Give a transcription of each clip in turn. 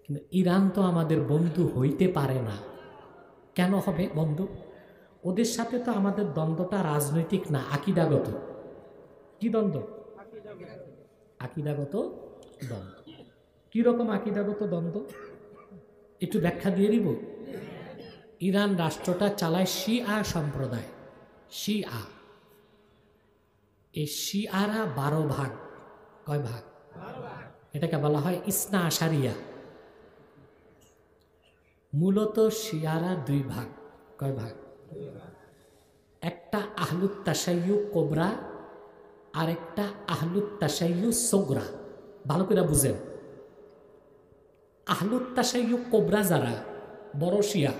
কিন্তু ইরান তো আমাদের বন্ধু হইতে পারে না। কেন হবে বন্ধু? ওদের সাথে তো আমাদের দ্বন্দ্বটা রাজনৈতিক না, আকিদাগত। কি দ্বন্দ্ব? আকিদাগত দ্বন্দ্ব। কিরকম আকিদাগত দ্বন্দ্ব একটু ব্যাখ্যা দিয়ে দিব। ইরান রাষ্ট্রটা চালায় শিয়া সম্প্রদায়। শিয়া, এই শিয়ারা 12 ভাগ। কয় ভাগ? এটাকে বলা হয় ইসনা আশারিয়া। মূলত শিয়ারা 2 ভাগ। কয় ভাগ? একটা আহলুত তাশাইয়ু কোবরা আর একটা আহলুত তাশাইয়ু সোগরা। ভালো করে বুঝেন। আহলুত তাশাইয়ু কোবরা যারা বড় শিয়া,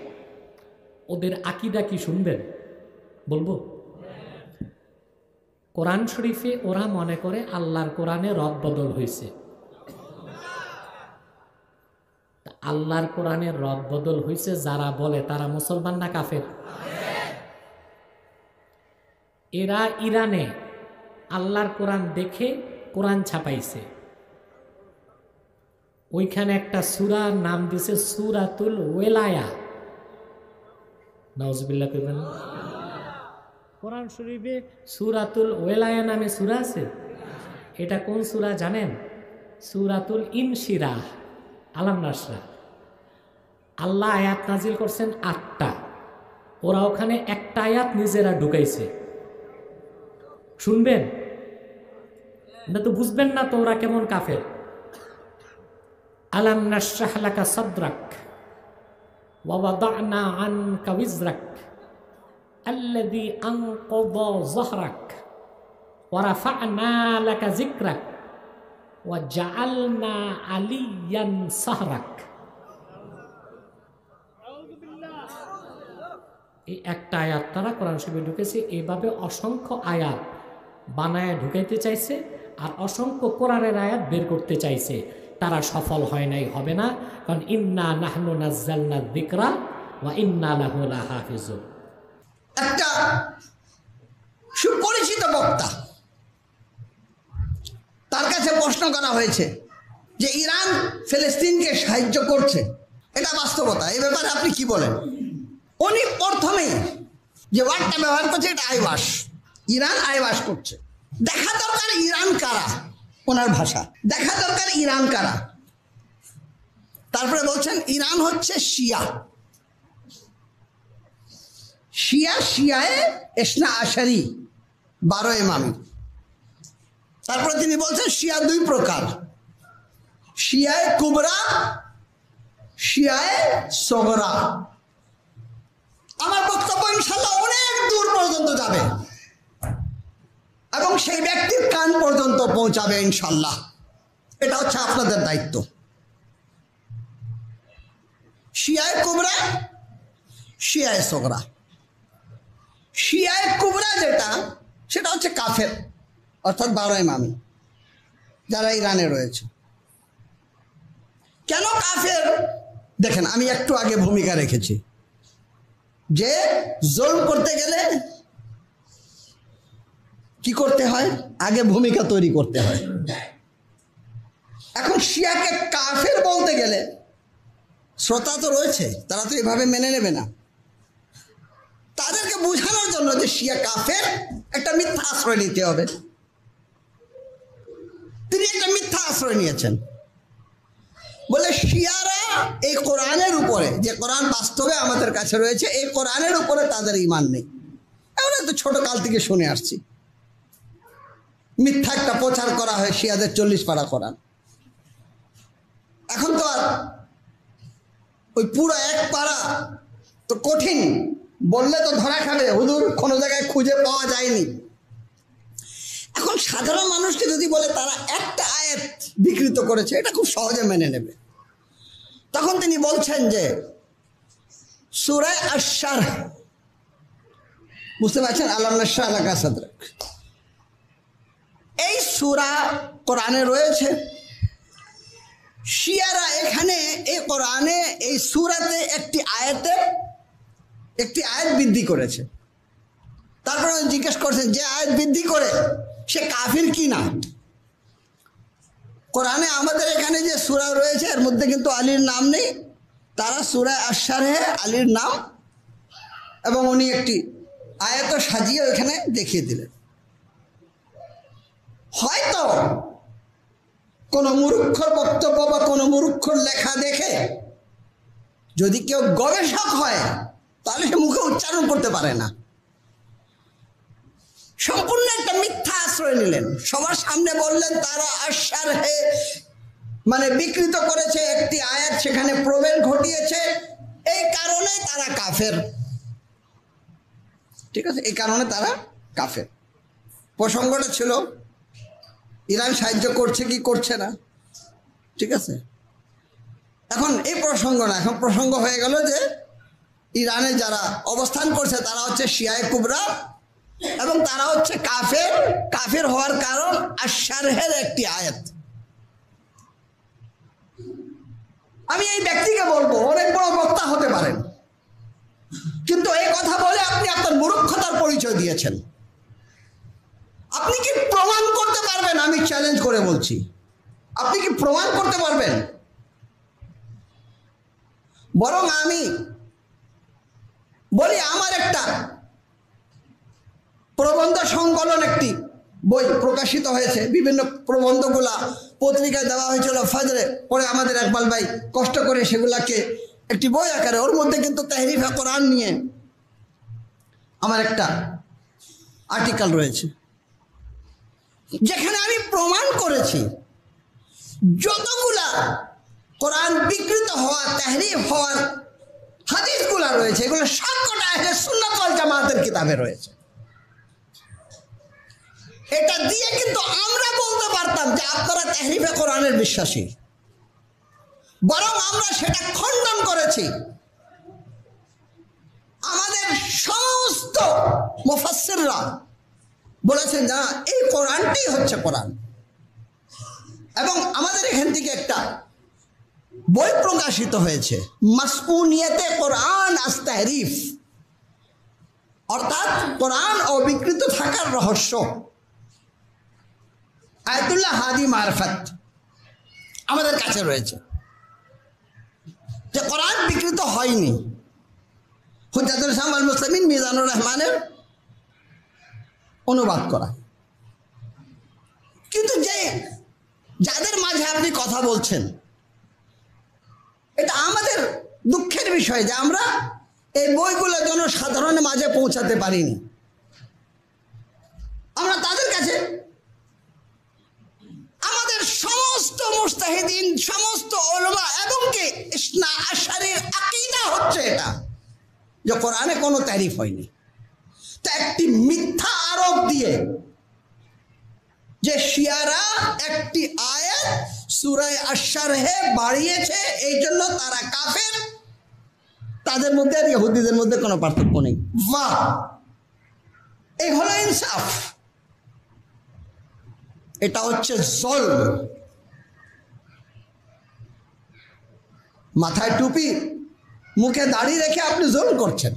ওদের আকিদা কি শুনবেন? বলবো। কোরআন শরীফে ওরা মনে করে আল্লাহর কোরআনে রদ বদল হয়েছে। আল্লাহর কোরআনে রদ বদল হয়েছে যারা বলে তারা মুসলমান না কাফের? এরা ইরানে আল্লাহর কোরআন দেখে কোরআন ছাপাইছে। ওইখানে একটা সূরার নাম দিছে সূরাতুল ওয়েলায়া। নাউজুবিল্লাহ কইবেন। কোরআন শরীফে সূরাতুল ওয়েলায়া নামে সূরা আছে। এটা কোন সূরা জানেন? সূরাতুল ইনশিরাহ, আলাম নাশরা। আল্লাহ আয়াত নাজিল করছেন 8টা। ওরা ওখানে একটা আয়াত নিজেরা ঢুকাইছে। শুনবেন না তো বুঝবেন না তো ওরা কেমন কাফের। আলাম নাশরাহ লাকা সাদরাক ওয়া ওয়াদানা আনকা ওয়িজরাক আল্লাযী আনকাযা যাহরাক ওয়া রাফা'না লাকা যিকরাক ওয়া জাআলনা আলিয়ান সাহরাক। এই একটা আয়াত তারা কোরআন শরীফে ঢুকেছে। এভাবে অসংখ্য আয়াত বানায় ঢুকাইতে চাইছে আর অসংখ্য কোরআনের আয়াত বের করতে চাইছে। তারা সফল হয় নাই, হবে না। কারণ ইন্না নাহনু নাযালনা যিকরা ওয়া ইন্না লাহু লাহাফিজুন। একটা সুপরিচিত বক্তা, তার কাছে প্রশ্ন করা হয়েছে যে ইরান ফিলিস্তিনকে সাহায্য করছে, এটা বাস্তবতা, এই ব্যাপারে আপনি কি বলেন? উনি প্রথমেই যে ওয়ার্ডটা ব্যবহার করছে এটা আইওয়াশ। ইরান আইওয়াশ করছে। দেখা দরকার ইরান কারা, ওনার ভাষা দেখা দরকার ইরান কারা। তারপরে বলছেন ইরান হচ্ছে শিয়া। শিয়া শিয়ায় ইসনা আশারি 12 ইমামি। তারপরে তিনি বলছেন শিয়া 2 প্রকার, শিয়ায় কুবরা, শিয়ায় সগরা। আমার বক্তব্য ইনশাল্লাহ অনেক দূর পর্যন্ত যাবে এবং সেই ব্যক্তির কান পর্যন্ত পৌঁছাবে ইনশাল্লাহ। এটা হচ্ছে আপনাদের দায়িত্ব। শিয়ায় কুবরা, শিয়ায় সগরা। শিয়ায় কুবরা যেটা, সেটা হচ্ছে কাফের, অর্থাৎ 12 ইমামি যারা ইরানে রয়েছে। কেন কাফের? দেখেন, আমি একটু আগে ভূমিকা রেখেছি যে জুলম করতে গেলে কি করতে হয়? আগে ভূমিকা তৈরি করতে হয়। এখন শিয়াকে কাফের বলতে গেলে শ্রোতা তো রয়েছে, তারা তো এভাবে মেনে নেবে না। তাদেরকে বোঝানোর জন্য যে শিয়া কাফের, একটা মিথ্যা আশ্রয় নিতে হবে। তিনি একটা মিথ্যা আশ্রয় নিয়েছেন, বলে শিয়ারা এই কোরআনের উপরে, যে কোরআন বাস্তবে আমাদের কাছে রয়েছে, এই কোরআনের উপরে তাদের ঈমান নেই। আমরা তো ছোট কাল থেকে শুনে আসছি। মিথ্যা একটা প্রচার করা হয় শিয়াদের 40 পারা কোরআন। এখন তো আর ওই পুরো 1 পারা তো কঠিন, বললে তো ধরা খাবে, হুজুর কোনো জায়গায় খুঁজে পাওয়া যায়নি। এখন সাধারণ মানুষকে যদি বলে তারা একটা আয়াত বিকৃত করেছে, এটা খুব সহজে মেনে নেবে। তখন তিনি বলছেন যে সূরা আশ-শারহ, বুঝতে পারছেন, আলাম নাশরাহ লাকা সাদরাক, এই সূরা কোরআনে রয়েছে। শিয়ারা এখানে এই কোরআনে এই সূরাতে একটি আয়াত বৃদ্ধি করেছে। তারপরে জিজ্ঞেস করছেন যে আয়াত বৃদ্ধি করে সে কাফির কি না। কোরআনে আমাদের এখানে যে সূরা রয়েছে এর মধ্যে কিন্তু আলীর নাম নেই। তারা সূরা আশ-শারহে আলীর নাম এবং উনি একটি আয়াত সাজিয়ে ওখানে দেখিয়ে দিলেন। হয়তো কোনো মূর্খর বক্তব্য বা কোনো মূর্খর লেখা দেখে যদি কেউ গবেষক হয় তাহলে সে মুখে উচ্চারণ করতে পারে না। সম্পূর্ণ একটা মিথ্যা আশ্রয় নিলেন, সবার সামনে বললেন তারা আশ-শারহে মানে বিকৃত করেছে একটি আয়াত, সেখানে প্রবেশ ঘটিয়েছে, এই কারণে তারা কাফের। ঠিক আছে, এই কারণে তারা কাফের। প্রসঙ্গটা ছিল ইরান সাহায্য করছে কি করছে না। ঠিক আছে, এখন এই প্রসঙ্গ না, এখন প্রসঙ্গ হয়ে গেল যে ইরানে যারা অবস্থান করছে তারা হচ্ছে শিয়ায়ে কুবরা এবং তারা হচ্ছে কাফের। কাফের হওয়ার কারণ আশ-শারহের একটি আয়াত। আমি এই ব্যক্তিকে বলবো অনেক বড় বক্তা হতে পারেন, কিন্তু এই কথা বলে আপনি আপনার মূর্খতার পরিচয় দিয়েছেন। আপনি কি প্রমাণ করতে পারবেন? আমি চ্যালেঞ্জ করে বলছি, আপনি কি প্রমাণ করতে পারবেন? বরং আমি বলি, আমার একটা প্রবন্ধ সংকলন একটি বই প্রকাশিত হয়েছে, বিভিন্ন প্রবন্ধগুলা পত্রিকায় দেওয়া হয়েছিল ফজরে, পরে আমাদের ইকবাল ভাই কষ্ট করে সেগুলাকে একটি বই আকারে, ওর মধ্যে কিন্তু তাহরিফে কোরআন নিয়ে আমার একটা আর্টিকেল রয়েছে, যেখানে আমি প্রমাণ করেছি যতগুলা কোরআন বিকৃত হওয়া তাহরিফ হওয়ার হাদিসগুলা রয়েছে এগুলো সবকটা আহলে সুন্নাত ওয়াল জামাতের কিতাবে রয়েছে। এটা দিয়ে কিন্তু আমরা বলতে পারতাম যে আপনারা তাহরিফে কোরআনের বিশ্বাসী, বরং আমরা সেটা খণ্ডন করেছি। আমাদের সমস্ত মুফাসসিররা বলেছেন না, এই কোরআনটাই হচ্ছে কোরআন। এবং আমাদের এখান থেকে একটা বই প্রকাশিত হয়েছে, মাসউনিয়াতে কোরআন আস তাহরিফ, অর্থাৎ কোরআন অবিকৃত থাকার রহস্য। আয়াতুল্লাহ হাদি মারফত আমাদের কাছে রয়েছে, যে কোরআন বিকৃত হয়নি। হুজ্জাতুল ইসলাম ওয়াল মুসলিমিন মিজানুর রহমানের অনুবাদ করা। কিন্তু যাদের মাঝে আপনি কথা বলছেন, এটা আমাদের দুঃখের বিষয় যে আমরা এই বইগুলো জনসাধারণের মাঝে পৌঁছাতে পারিনি। আমরা তাদের কাছে আমাদের সমস্ত মুজতাহিদিন, সমস্ত উলামা এবং কি ইসনা আশারির আকীদা হচ্ছে এটা যে কোরআনে কোনো তারিফ হয়নি। তা একটি মিথ্যা আরোপ দিয়ে যে শিয়ারা একটি আয়াত সূরা আশ-শারহে বাড়িয়েছে এই জন্য তারা কাফের, তাদের মধ্যে আর ইহুদিদের মধ্যে কোনো পার্থক্য নেই। বাহ, এই হলো ইনসাফ। এটা হচ্ছে জুলম। মাথায় টুপি, মুখে দাড়ি রেখে আপনি জুলম করছেন,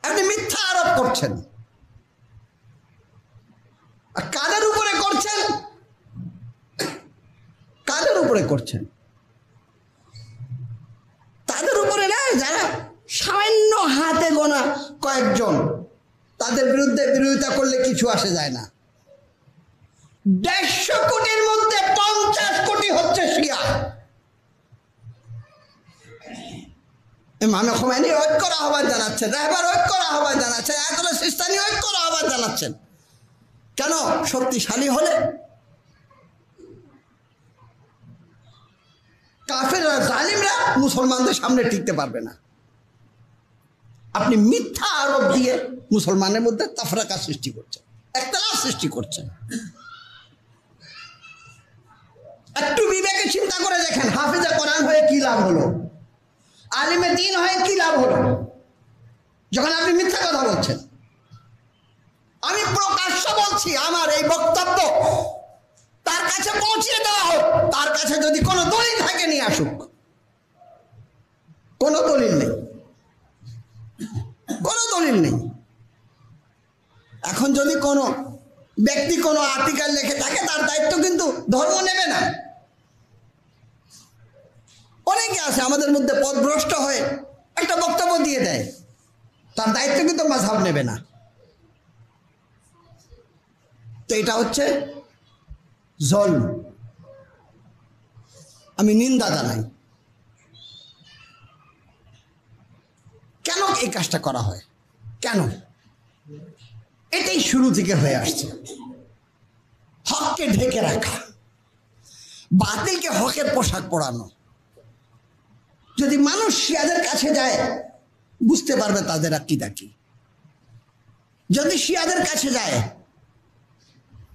আপনি মিথ্যা আরোপ করছেন। আর কাদের উপরে করছেন? কাদের উপরে করছেন? তাদের উপরে না, যারা সামান্য হাতে গোনা কয়েকজন, তাদের বিরুদ্ধে বিরোধিতা করলে কিছু আসে যায় না। 150 কোটির মধ্যে 50 কোটি হচ্ছে শিয়া। ইমাম খোমেনি ঐক্যর আহ্বান জানাচ্ছেন, রাহবার ঐক্যর আহ্বান জানাচ্ছেন, আয়াতুল্লাহ সিস্তানি ঐক্যর আহ্বান জানাচ্ছেন। কেন? শক্তিশালী হলে কাফেররা, জালিমরা মুসলমানদের সামনে টিকতে পারবে না। আপনি মিথ্যা আরোপ দিয়ে মুসলমানের মধ্যে তাফরাকা সৃষ্টি করছেন, ইখতিলাফ সৃষ্টি করছেন। একটু বিবেকে চিন্তা করে দেখেন, হাফেজে কোরআন হয়ে কি লাভ হলো? আলিমে দ্বীন হয়ে কি লাভ হলো যখন আপনি মিথ্যা কথা বলছেন? আমি প্রকাশ্য বলছি, আমার এই বক্তব্য তার কাছে পৌঁছিয়ে দেওয়া হোক। তার কাছে যদি কোনো দলিল থাকে নিয়ে আসুক। কোনো দলিল নেই, কোনো দলিল নেই। এখন যদি কোনো ব্যক্তি কোনো আর্টিকেল লিখে থাকে, তার দায়িত্ব কিন্তু ধর্ম নেবে না। অনেকে আছে আমাদের মধ্যে পথভ্রষ্ট হয়ে একটা বক্তব্য দিয়ে দেয়, তার দায়িত্ব কিন্তু মাযহাব নেবে না। তো এটা হচ্ছে জুলম। আমি নিন্দা জানাই। কেন এই কাজটা করা হয়? কেন? এটাই শুরু থেকে হয়ে আসছে। হককে ঢেকে রাখা, বাতিলকে হকের পোশাক পরানো। যদি মানুষ শিয়াদের কাছে যায় বুঝতে পারবে তাদের আকীদা কি। যদি শিয়াদের কাছে যায়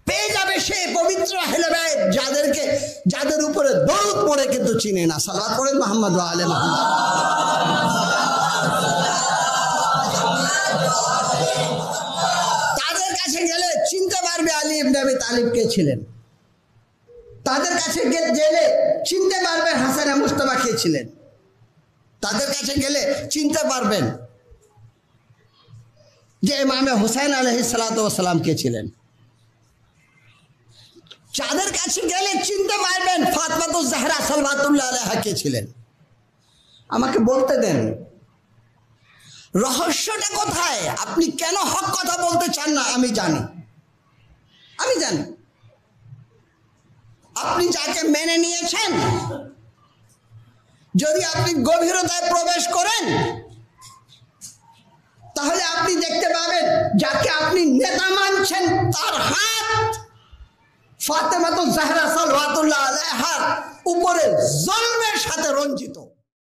পেয়ে যাবে সে পবিত্র আহলে বাইত যাদের উপরে দরুদ পড়ে কিন্তু চিনে না। সালাত পড়েন মুহাম্মদ ওয়া আলে মুহাম্মদ। তাদের কাছে গেলে চিনতে পারবে আলী ইবনে আবি তালিব কে ছিলেন। তাদের কাছে গেলে চিনতে পারবেন হাসান মুস্তাফা কে ছিলেন। তাদের কাছে গেলে চিনতে পারবেন যে ইমামে হুসাইন আলাইহিস সালাতু ওয়াস সালাম কে ছিলেন। যাদের কাছে গেলে চিনতে পারবেন ফাতেমাতুজ জাহরা সালাওয়াতুল্লাহ আলাইহা কে ছিলেন। আমাকে বলতে দেন রহস্যটা কোথায়? আপনি কেন হক কথা বলতে চান না? আমি জানি। আপনি যাকে মেনে নিয়েছেন, যদি আপনি গভীরতায় প্রবেশ করেন তাহলে আপনি দেখতে পাবেন যাকে আপনি নেতা মানছেন তার হাত ফাতেমাতুজ জাহরা সালাওয়াতুল্লাহ আলাইহার উপরে জুলমের সাথে রঞ্জিত।